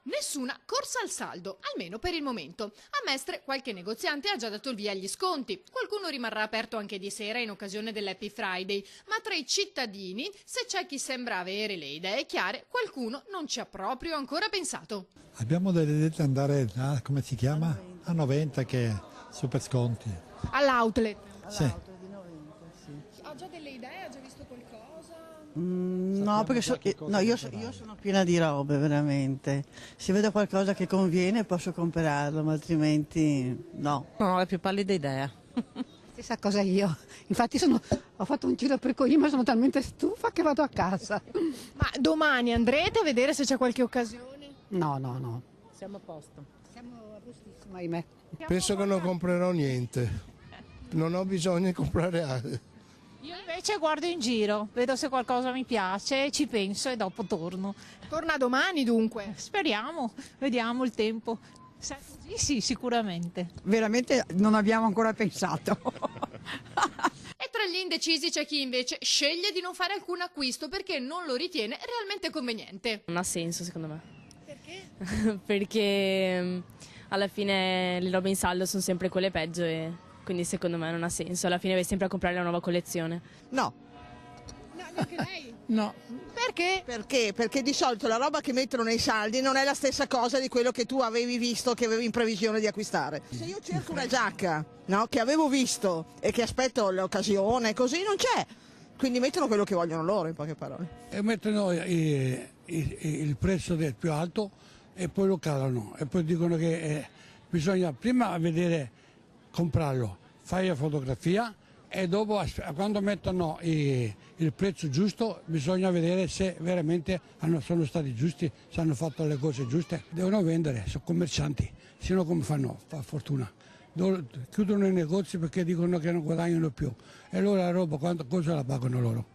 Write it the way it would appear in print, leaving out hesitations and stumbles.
Nessuna corsa al saldo, almeno per il momento. A Mestre qualche negoziante ha già dato il via agli sconti. Qualcuno rimarrà aperto anche di sera in occasione dell'Happy Friday, ma tra i cittadini, se c'è chi sembra avere le idee chiare, qualcuno non ci ha proprio ancora pensato. Abbiamo delle idee di andare, come si chiama? A 90 che è super sconti. All'outlet. Sì. Ha già delle idee? Ha già visto qualcosa? No, perché io sono piena di robe, veramente. Se vedo qualcosa che conviene posso comprarlo, ma altrimenti no. Non ho la più pallida idea. Stessa cosa io, infatti ho fatto un giro per Coima, sono talmente stufa che vado a casa. Ma domani andrete a vedere se c'è qualche occasione? No. Siamo a posto. Siamo a postissimo, ahimè. Penso che non comprerò niente, non ho bisogno di comprare altro. Io invece guardo in giro, vedo se qualcosa mi piace, ci penso e dopo torno. Torna domani dunque. Speriamo, vediamo il tempo. Se è così sì, sicuramente. Veramente non abbiamo ancora pensato. E tra gli indecisi c'è chi invece sceglie di non fare alcun acquisto perché non lo ritiene realmente conveniente. Non ha senso secondo me. Perché? Perché alla fine le robe in saldo sono sempre quelle peggio e quindi secondo me non ha senso. Alla fine vai sempre a comprare la nuova collezione. No. No, neanche lei? No. Perché? Perché? Perché di solito la roba che mettono nei saldi non è la stessa cosa di quello che tu avevi visto, che avevi in previsione di acquistare. Se io cerco una giacca, no, che avevo visto e che aspetto l'occasione, così non c'è. Quindi mettono quello che vogliono loro, in poche parole. E mettono il prezzo del più alto e poi lo calano e poi dicono che bisogna prima vedere, comprarlo, fai la fotografia e dopo quando mettono il prezzo giusto bisogna vedere se veramente sono stati giusti, se hanno fatto le cose giuste. Devono vendere, sono commercianti, se no come fanno? Fa fortuna. Chiudono i negozi perché dicono che non guadagnano più e allora la roba cosa la pagano loro?